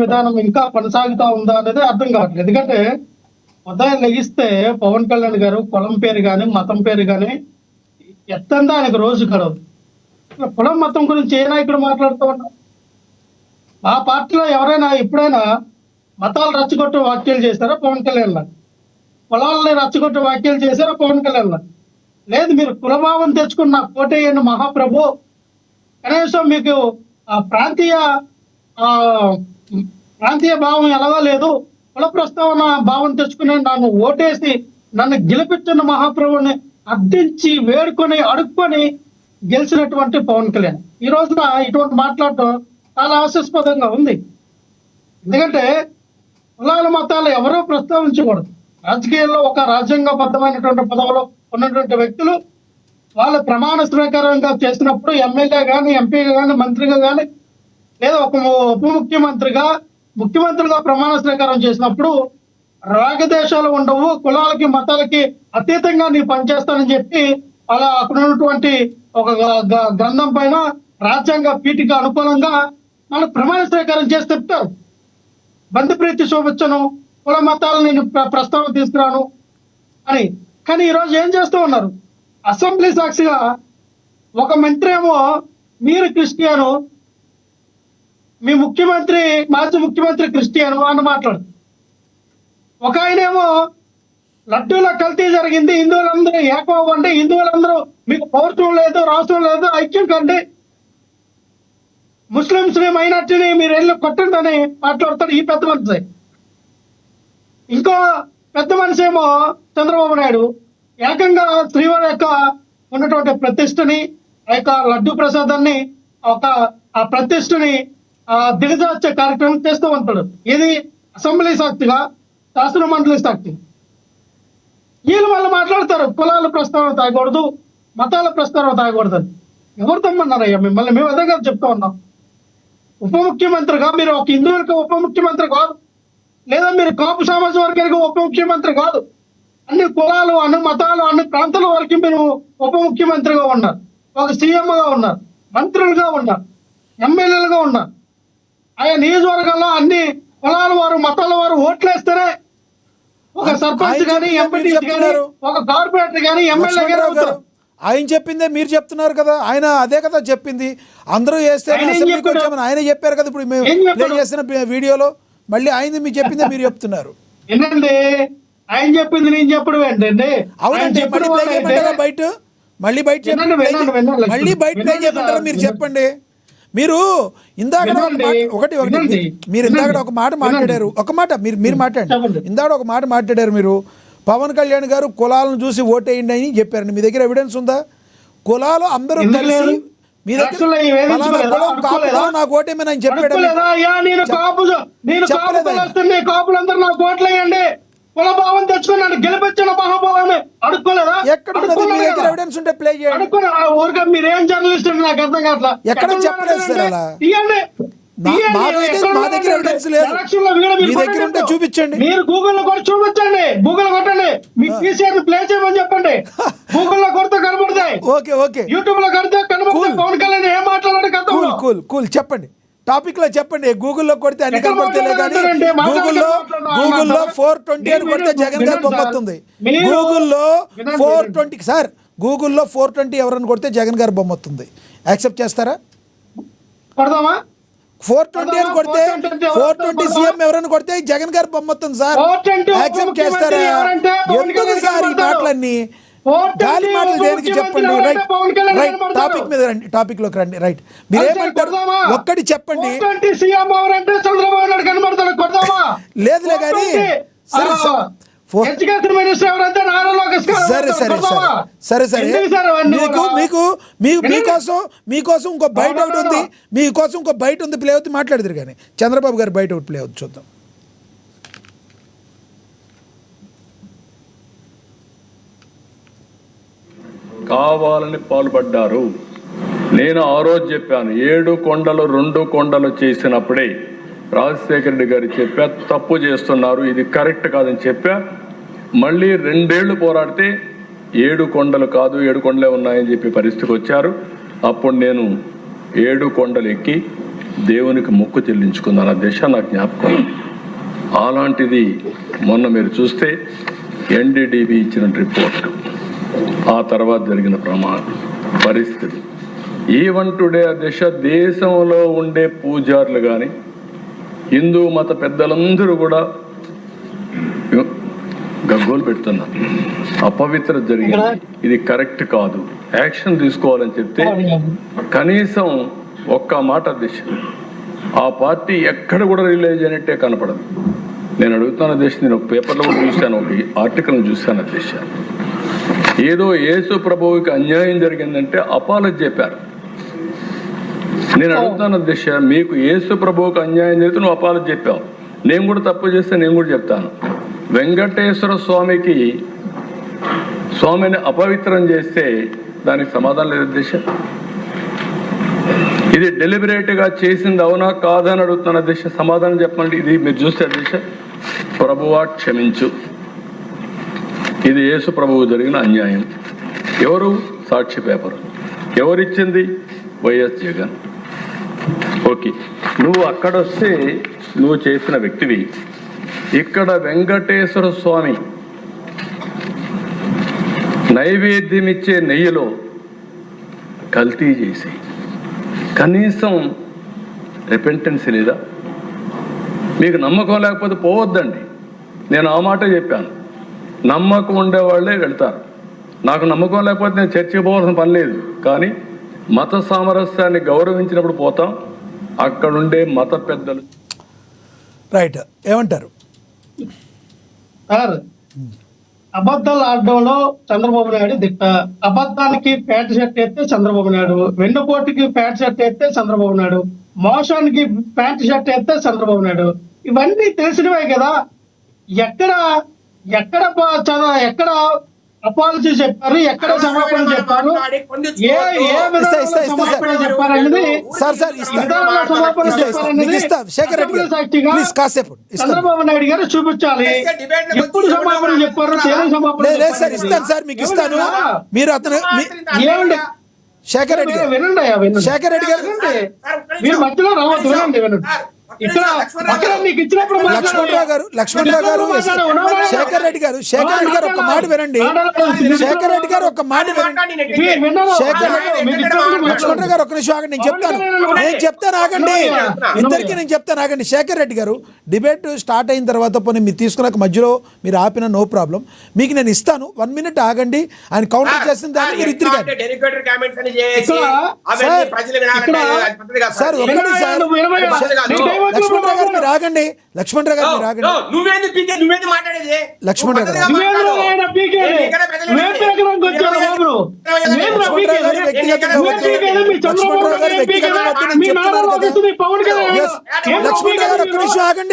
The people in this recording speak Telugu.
విధానం ఇంకా కొనసాగుతా ఉందా అనేది అర్థం కావట్లేదు. ఎందుకంటే ఉదయం లెగిస్తే పవన్ కళ్యాణ్ గారు కులం పేరు కానీ మతం పేరు కానీ ఎత్తందా ఆయనకు రోజు గడవదు. కులం మతం గురించి ఏ నాయకుడు మాట్లాడుతూ ఉన్నారు? మా పార్టీలో ఎవరైనా ఎప్పుడైనా మతాలు రచ్చగొట్టే వ్యాఖ్యలు చేశారా పవన్ కళ్యాణ్ లాగా? కులాలని రచ్చగొట్టే వ్యాఖ్యలు చేశారా పవన్ కళ్యాణ్ లాగా? లేదు, మీరు కులభావం తెచ్చుకున్న కోటయ్యన్న మహాప్రభు కనీసం మీకు ప్రాంతీయ భావం ఎలాగో లేదు, కుల ప్రస్తావన భావం తెచ్చుకుని నన్ను ఓటేసి నన్ను గెలిపించిన మహాప్రభుని అర్థించి వేడుకొని అడుక్కొని గెలిచినటువంటి పవన్ కళ్యాణ్ ఈ రోజున ఇటువంటి మాట్లాడటం చాలా హాస్యాస్పదంగా ఉంది. ఎందుకంటే కులాల మతాలు ఎవరో ప్రస్తావించకూడదు. రాజకీయాల్లో ఒక రాజ్యాంగబద్ధమైనటువంటి పదవిలో ఉన్నటువంటి వ్యక్తులు వాళ్ళ ప్రమాణ స్వీకారంగా చేసినప్పుడు ఎమ్మెల్యే కానీ ఎంపీగా కానీ మంత్రిగా కానీ లేదా ఒక ఉప ముఖ్యమంత్రిగా ప్రమాణ స్వీకారం చేసినప్పుడు రాగదేశాలు ఉండవు, కులాలకి మతాలకి అతీతంగా నీ పనిచేస్తానని చెప్పి అలా అక్కడ ఉన్నటువంటి ఒక గ్రంథం పైన రాజ్యాంగ పీఠికి అనుకూలంగా మనం ప్రమాణ స్వీకారం చేసి చెప్తారు. బంధుప్రీతి చూపించను, కుల మతాలను నేను ప్రస్తావన తీసుకురాను అని. కానీ ఈరోజు ఏం చేస్తూ ఉన్నారు? అసెంబ్లీ సాక్షిగా ఒక మంత్రి ఏమో మీరు క్రిస్టియను, మీ మాజీ ముఖ్యమంత్రి క్రిస్టియను అని మాట్లాడు. ఒక ఆయనేమో లడ్డూల కల్తీ జరిగింది, హిందువులందరూ ఏకమవ్వండి, హిందువులందరూ మీకు పౌరత్వం లేదు, రాష్ట్రం లేదు, ఐక్యం కండి, ముస్లింస్ మైనార్టీని మీరు వెళ్ళి కొట్టండి అని మాట్లాడతాడు ఈ పెద్ద మనిషి. ఇంకో పెద్ద మనిషి ఏమో చంద్రబాబు నాయుడు ఏకంగా శ్రీవారి యొక్క ఉన్నటువంటి ప్రతిష్టని, ఆ యొక్క లడ్డూ ప్రసాదాన్ని, ఆ ప్రతిష్టని దిగజార్చే కార్యక్రమం చేస్తూ ఉంటాడు. ఇది అసెంబ్లీ సాక్షిగా, శాసన మండలి సాక్షి. వీళ్ళు వాళ్ళు మాట్లాడతారు కులాల ప్రస్తావన తాగకూడదు, మతాల ప్రస్తావన తాగకూడదు అని. ఎవరు తమ్మన్నారయ్యా మిమ్మల్ని? మేము అదే కదా చెప్తా ఉన్నాం. ఉప ముఖ్యమంత్రిగా మీరు ఒక హిందువులకు ఉప ముఖ్యమంత్రి కాదు, లేదా మీరు కాపు సామాజిక వర్గానికి ఉప ముఖ్యమంత్రి కాదు. అన్ని కులాలు, అన్ని మతాలు, అన్ని ప్రాంతాల వరకు మీరు ఉప ముఖ్యమంత్రిగా ఉన్నారు, ఒక సీఎంగా ఉన్నారు, మంత్రులుగా ఉన్నారు, ఎమ్మెల్యేలుగా ఉన్నారు. ఆయా నియోజకవర్గాల్లో అన్ని కులాల వారు, మతాల వారు ఓట్లేస్తేనే ఒక సర్పంచ్ కానీ, ఎంపీ కానీ, ఒక కార్పొరేటర్ కానీ, ఎమ్మెల్యే కానీ అవుతారు. ఆయన చెప్పిందే మీరు చెప్తున్నారు కదా, ఆయన అదే కదా చెప్పింది. అందరూ వేస్తే ఆయన చెప్పారు కదా. ఇప్పుడు మేము ప్లే చేసిన వీడియోలో మళ్ళీ ఆయన మీరు చెప్పిందే మీరు చెప్తున్నారు. ఏంటండి ఆయన చెప్పింది నేను చెప్పడం ఏంటండి? అవునండి, బయట మళ్ళీ బయట ప్లే చేయమంటారా? మీరు చెప్పండి. మీరు ఇందాక మీరు ఇందాక ఒక మాట మాట్లాడారు, మీరు మాట్లాడండి. ఇందాక ఒక మాట మాట్లాడారు మీరు, పవన్ కళ్యాణ్ గారు కులాలను చూసి ఓటేయండి అని చెప్పారండి. మీ దగ్గర ఎవిడెన్స్ ఉందా? కులాలు అందరూ కలిసి మీ దగ్గర నాకు ఓటేమని ఆయన చెప్పాడు. కులభావం తెచ్చుకున్నాను, గెలిపించిన మహాభావాన్ని అడుక్కోలేదా? ఎక్కడ ఎవిడెన్స్ ఉంటే ప్లే చేయండి. ఊరికే మీరేం జర్నలిస్ట్ నాకు అర్థం కావట్లా. ఎక్కడ చెప్పలేదు సార్ అలా. మా దగ్గర ఎవిడెన్స్ లేదు, మీ దగ్గర ఉంటే చూపించండి. మీరు గూగుల్లో కూడా చూపించండి, గూగుల్ కొట్టండి, మీ పీసీఆర్ ప్లే చేయమని చెప్పండి. గూగుల్లో కొడితే కనబడతాయి, ఓకే యూట్యూబ్ లో కడితే కనబడతాయి. పవన్ కళ్యాణ్ ఏం మాట్లాడాడు? కూల్ చెప్పండి, టాపిక్ లో చెప్పండి. గూగుల్లో కొడితే అన్ని కనబడతాయి, కానీ గూగుల్లో 420 అని కొడితే జగన్ గారు బొమ్మ వస్తుంది. గూగుల్లో 420 సార్, గూగుల్లో 420 ఎవరని కొడితే జగన్ గారు బొమ్మ వస్తుంది. యాక్సెప్ట్ చేస్తారా? కొడదామా? 420 అని కొడితే 420 సీఎం ఎవరని కొడితే జగన్ గారు బొమ్మ వస్తుంది సార్. యాక్సెప్ట్ చేస్తారా? ఎందుకు సార్ ఈ మాటలన్నీ గాలి మాటలు? దేనికి చెప్పండి. రైట్ టాపిక్ లోకి రండి. రైట్, మీరేమంటారు ఒక్కటి చెప్పండి. లేదులే కానీ సరే మీకోసం ఇంకో బయట ఒకటి ఉంది, మీకోసం ఇంకో బయట ఉంది, ప్లే అవుతుంది, మాట్లాడతారు. కానీ చంద్రబాబు గారు బయట ఒకటి ప్లే అవుతుంది, చూద్దాం. కావాలని పాల్పడ్డారు. నేను ఆ రోజు చెప్పాను, 7 కొండలు 2 కొండలు చేసినప్పుడే రాజశేఖర రెడ్డి గారు చెప్పా, తప్పు చేస్తున్నారు, ఇది కరెక్ట్ కాదని చెప్పా. మళ్ళీ 2 ఏళ్ళు పోరాడితే 7 కొండలు కాదు 7 కొండలే ఉన్నాయని చెప్పి పరిస్థితికి వచ్చారు. అప్పుడు నేను 7 కొండలు ఎక్కి దేవునికి మొక్కు చెల్లించుకున్నాను. ఆ దిశ నాకు జ్ఞాపకం ఉంది. అలాంటిది మొన్న మీరు చూస్తే ఎన్డీడీబీ ఇచ్చిన రిపోర్ట్, ఆ తర్వాత జరిగిన పరిస్థితి, ఈవెన్ టుడే ఆ దిశ దేశంలో ఉండే పూజారులు కానీ హిందూ మత పెద్దలందరూ కూడా గగ్గోలు పెడుతున్నారు. అపవిత్రత జరిగింది, ఇది కరెక్ట్ కాదు, యాక్షన్ తీసుకోవాలని చెప్తే కనీసం ఒక్క మాట దిశ ఆ పార్టీ ఎక్కడ కూడా రిలీజ్ అయినట్టే కనపడదు. నేను అడుగుతున్న దిశ, నేను ఒక పేపర్లో కూడా చూశాను, ఒక ఆర్టికల్ని చూశాను. దిశ ఏదో యేసు ప్రభువుకి అన్యాయం జరిగిందంటే అపాలజీ చెప్పారు. నేను అడుగుతున్న దిశ, మీకు యేసు ప్రభువుకి అన్యాయం జరిగితే నువ్వు అపాలజీ చెప్పావు, నేను కూడా తప్పు చేస్తే నేను కూడా చెప్తాను. వెంకటేశ్వర స్వామిని అపవిత్రం చేస్తే దానికి సమాధానం లేదు దిశ. ఇది డెలిబరేట్గా చేసింది అవునా కాదని అడుగుతున్న దిశ, సమాధానం చెప్పండి. ఇది మీరు చూస్తే దిశ, ప్రభువా క్షమించు, ఇది యేసు ప్రభువు జరిగిన అన్యాయం. ఎవరు సాక్షి పేపర్ ఎవరిచ్చింది? వైఎస్ జగన్. ఓకే, నువ్వు అక్కడొస్తే నువ్వు చేసిన వ్యక్తివి, ఇక్కడ వెంకటేశ్వర స్వామి నైవేద్యం ఇచ్చే నెయ్యిలో కల్తీ చేసి కనీసం రిపెంటెన్స్ లేదా? మీకు నమ్మకం లేకపోతే పోవద్దండి. నేను ఆ మాట చెప్పాను, నమ్మకం ఉండేవాళ్ళే వెళ్తారు. నాకు నమ్మకం లేకపోతే నేను చర్చికి పోవాల్సిన పని లేదు. కానీ మత సామరస్యాన్ని గౌరవించినప్పుడు పోతాం. అక్కడుండే మత పెద్దలు రైట్ ఏమంటారు సార్? అబద్ధాలు ఆడడంలో చంద్రబాబు నాయుడు దిట్ట. అబద్ధానికి ప్యాంట్ షర్ట్ వేస్తే చంద్రబాబు నాయుడు, వెన్నుపోటుకి ప్యాంట్ షర్ట్ వేస్తే చంద్రబాబు నాయుడు, మోసానికి ప్యాంట్ షర్ట్ వేస్తే చంద్రబాబు నాయుడు. ఇవన్నీ తెలిసినవే కదా. ఎక్కడ ఎక్కడ ఎక్కడ అపాలజీ చెప్పారు, ఎక్కడ క్షమాపణ చెప్పారు, ఏ విధంగా క్షమాపణ చెప్పారనేది చంద్రబాబు నాయుడు గారు చూపించాలి. ఎప్పుడు క్షమాపణ చెప్పారు, దేని క్షమాపణ ఇస్తాను సార్, మీకు ఇస్తాను. మీరు అతను ఏమండి శేఖర్ రెడ్డి గారు, వినండి శేఖర్ రెడ్డి గారు, మీరు మధ్యలో రావద్దు. వినండి ఇక్కడ మీకు ఇచ్చినప్పుడు లక్ష్మణరావు గారు శేఖర్ రెడ్డి గారు ఒక్క మాట వినండి. శేఖర్ రెడ్డి గారు ఒక్క మాట వినండి. లక్ష్మణరావు గారు ఒక్క నిమిషం ఆగండి, నేను చెప్తాను ఆగండి. ఇద్దరికి నేను చెప్తాను ఆగండి. శేఖర్ రెడ్డి గారు, డిబేట్ స్టార్ట్ అయిన తర్వాత పోనీ మీరు తీసుకున్నాక మధ్యలో మీరు ఆపిన నో ప్రాబ్లం, మీకు నేను ఇస్తాను. 1 minute ఆగండి. ఆయన కౌంటర్ చేసిన దాన్ని మీరు ఇద్దరు సార్ ఒక్కటి సార్. లక్ష్మణరావు గారు మీరు ఆగండి. లక్ష్మణరావు గారు మీరు ఆగండి. లక్ష్మణరావు గారు లక్ష్మణరావు గారు ఒక్క నిమిషం ఆగండి.